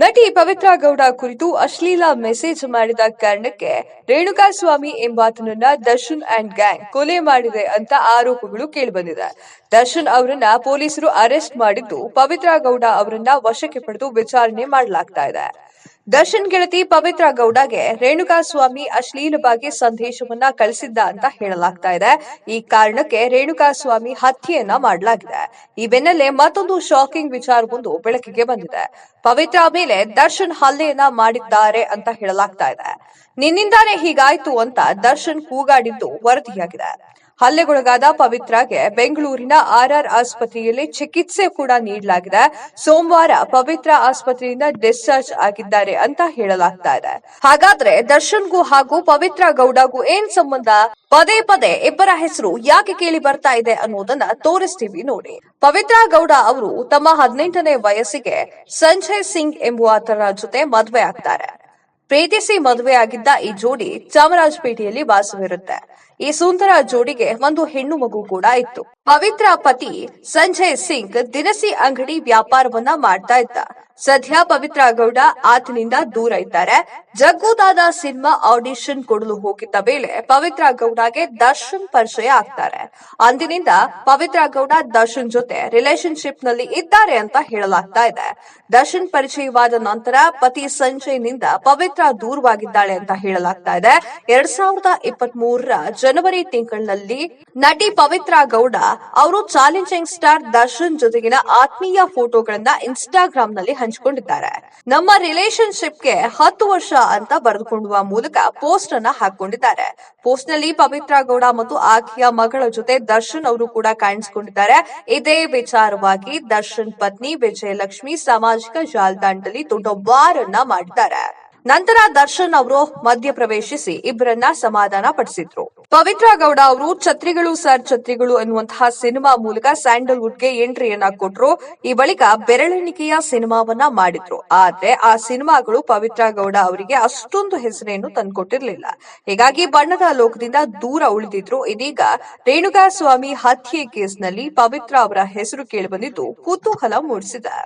ನಟಿ ಪವಿತ್ರ ಗೌಡ ಕುರಿತು ಅಶ್ಲೀಲ ಮೆಸೇಜ್ ಮಾಡಿದ ಕಾರಣಕ್ಕೆ ರೇಣುಕಾಸ್ವಾಮಿ ಎಂಬಾತನನ್ನ ದರ್ಶನ್ ಅಂಡ್ ಗ್ಯಾಂಗ್ ಕೊಲೆ ಮಾಡಿದೆ ಅಂತ ಆರೋಪಗಳು ಕೇಳಿಬಂದಿದೆ. ದರ್ಶನ್ ಅವರನ್ನ ಪೊಲೀಸರು ಅರೆಸ್ಟ್ ಮಾಡಿದ್ದು, ಪವಿತ್ರ ಗೌಡ ಅವರನ್ನ ವಶಕ್ಕೆ ಪಡೆದು ವಿಚಾರಣೆ ಮಾಡಲಾಗ್ತಾ ಇದೆ. ದರ್ಶನ್ ಗೆಳತಿ ಪವಿತ್ರ ಗೌಡಗೆ ರೇಣುಕಾಸ್ವಾಮಿ ಅಶ್ಲೀಲವಾಗಿ ಸಂದೇಶವನ್ನ ಕಳಿಸಿದ್ದ ಅಂತ ಹೇಳಲಾಗ್ತಾ ಇದೆ. ಈ ಕಾರಣಕ್ಕೆ ರೇಣುಕಾಸ್ವಾಮಿ ಹತ್ಯೆಯನ್ನ ಮಾಡಲಾಗಿದೆ. ಈ ಬೆನ್ನಲ್ಲೇ ಮತ್ತೊಂದು ಶಾಕಿಂಗ್ ವಿಚಾರವೊಂದು ಬೆಳಕಿಗೆ ಬಂದಿದೆ. ಪವಿತ್ರ ಮೇಲೆ ದರ್ಶನ್ ಹಲ್ಲೆಯನ್ನ ಮಾಡಿದ್ದಾರೆ ಅಂತ ಹೇಳಲಾಗ್ತಾ ಇದೆ. ನಿನ್ನಿಂದಾನೇ ಹೀಗಾಯ್ತು ಅಂತ ದರ್ಶನ್ ಕೂಗಾಡಿದ್ದು ವರದಿಯಾಗಿದೆ. ಹಲ್ಲೆಗೊಳಗಾದ ಪವಿತ್ರಗೆ ಬೆಂಗಳೂರಿನ ಆರ್ಆರ್ ಆಸ್ಪತ್ರೆಯಲ್ಲಿ ಚಿಕಿತ್ಸೆ ಕೂಡ ನೀಡಲಾಗಿದೆ. ಸೋಮವಾರ ಪವಿತ್ರ ಆಸ್ಪತ್ರೆಯಿಂದ ಡಿಸ್ಚಾರ್ಜ್ ಆಗಿದ್ದಾರೆ ಅಂತ ಹೇಳಲಾಗ್ತಾ ಇದೆ. ಹಾಗಾದ್ರೆ ದರ್ಶನ್ಗೂ ಹಾಗೂ ಪವಿತ್ರ ಗೌಡಗೂ ಏನ್ ಸಂಬಂಧ? ಪದೇ ಪದೇ ಇಬ್ಬರ ಹೆಸರು ಯಾಕೆ ಕೇಳಿ ಬರ್ತಾ ಇದೆ ಅನ್ನೋದನ್ನ ತೋರಿಸ್ತೀವಿ ನೋಡಿ. ಪವಿತ್ರ ಗೌಡ ಅವರು ತಮ್ಮ 18ನೇ ವಯಸ್ಸಿಗೆ ಸಂಜಯ್ ಸಿಂಗ್ ಎಂಬುವಾತನ ಜೊತೆ ಮದುವೆ ಆಗ್ತಾರೆ. ಪ್ರೀತಿಸಿ ಮದುವೆಯಾಗಿದ್ದ ಈ ಜೋಡಿ ಚಾಮರಾಜಪೇಟೆಯಲ್ಲಿ ವಾಸವಿರುತ್ತೆ. ಈ ಸುಂದರ ಜೋಡಿಗೆ ಒಂದು ಹೆಣ್ಣು ಮಗು ಕೂಡ ಇತ್ತು. ಪವಿತ್ರ ಪತಿ ಸಂಜಯ್ ಸಿಂಗ್ ದಿನಸಿ ಅಂಗಡಿ ವ್ಯಾಪಾರವನ್ನ ಮಾಡ್ತಾ ಇದ್ದ. ಸದ್ಯ ಪವಿತ್ರ ಗೌಡ ಆತನಿಂದ ದೂರ ಇದ್ದಾರೆ. ಜಗ್ಗುದಾದ ಸಿನಿಮಾ ಆಡಿಷನ್ ಕೊಡಲು ಹೋಗಿದ್ದ ವೇಳೆ ಪವಿತ್ರ ಗೌಡಗೆ ದರ್ಶನ್ ಪರಿಚಯ ಆಗ್ತಾರೆ. ಅಂದಿನಿಂದ ಪವಿತ್ರ ಗೌಡ ದರ್ಶನ್ ಜೊತೆ ರಿಲೇಶನ್ಶಿಪ್ ನಲ್ಲಿ ಇದ್ದಾರೆ ಅಂತ ಹೇಳಲಾಗ್ತಾ ಇದೆ. ದರ್ಶನ್ ಪರಿಚಯವಾದ ನಂತರ ಪತಿ ಸಂಜಯ್ ನಿಂದ ಪವಿತ್ರ ದೂರವಾಗಿದ್ದಾಳೆ ಅಂತ ಹೇಳಲಾಗ್ತಾ ಇದೆ. 2023ರ ಜನವರಿ ತಿಂಗಳಿನಲ್ಲಿ ನಟಿ ಪವಿತ್ರ ಗೌಡ ಅವರು ಚಾಲೆಂಜಿಂಗ್ ಸ್ಟಾರ್ ದರ್ಶನ್ ಜೊತೆಗಿನ ಆತ್ಮೀಯ ಫೋಟೋಗಳನ್ನ ಇನ್ಸ್ಟಾಗ್ರಾಮ್ ನಲ್ಲಿ ಹಂಚಿಕೊಂಡಿದ್ದಾರೆ. ನಮ್ಮ ರಿಲೇಶನ್ಶಿಪ್ಗೆ 10 ವರ್ಷ ಅಂತ ಬರೆದುಕೊಳ್ಳುವ ಮೂಲಕ ಪೋಸ್ಟ್ ಅನ್ನ ಹಾಕೊಂಡಿದ್ದಾರೆ. ಪೋಸ್ಟ್ ನಲ್ಲಿ ಪವಿತ್ರ ಗೌಡ ಮತ್ತು ಆಕೆಯ ಮಗಳ ಜೊತೆ ದರ್ಶನ್ ಅವರು ಕೂಡ ಕಾಣಿಸಿಕೊಂಡಿದ್ದಾರೆ. ಇದೇ ವಿಚಾರವಾಗಿ ದರ್ಶನ್ ಪತ್ನಿ ವಿಜಯಲಕ್ಷ್ಮಿ ಸಾಮಾಜಿಕ ಜಾಲತಾಣದಲ್ಲಿ ದೊಡ್ಡ ವಾರನ್ನ ಮಾಡಿದ್ದಾರೆ. ನಂತರ ದರ್ಶನ್ ಅವರು ಮಧ್ಯಪ್ರವೇಶಿಸಿ ಇಬ್ಬರನ್ನ ಸಮಾಧಾನ ಪಡಿಸಿದ್ರು. ಪವಿತ್ರ ಗೌಡ ಅವರು ಛತ್ರಿಗಳು ಸರ್ ಛತ್ರಿಗಳು ಎನ್ನುವಂತಹ ಸಿನಿಮಾ ಮೂಲಕ ಸ್ಯಾಂಡಲ್ವುಡ್ಗೆ ಎಂಟ್ರಿಯನ್ನ ಕೊಟ್ರು. ಈ ಬಳಿಕ ಬೆರಳೆಣಿಕೆಯ ಸಿನಿಮಾವನ್ನ ಮಾಡಿದ್ರು. ಆದ್ರೆ ಆ ಸಿನಿಮಾಗಳು ಪವಿತ್ರ ಗೌಡ ಅವರಿಗೆ ಅಷ್ಟೊಂದು ಹೆಸರೇನು ತಂದ್ಕೊಟ್ಟಿರ್ಲಿಲ್ಲ. ಹೀಗಾಗಿ ಬಣ್ಣದ ಲೋಕದಿಂದ ದೂರ ಉಳಿದಿದ್ರು. ಇದೀಗ ರೇಣುಕಾಸ್ವಾಮಿ ಹತ್ಯೆ ಕೇಸ್ನಲ್ಲಿ ಪವಿತ್ರ ಅವರ ಹೆಸರು ಕೇಳಿಬಂದಿದ್ದು ಕುತೂಹಲ ಮೂಡಿಸಿದೆ.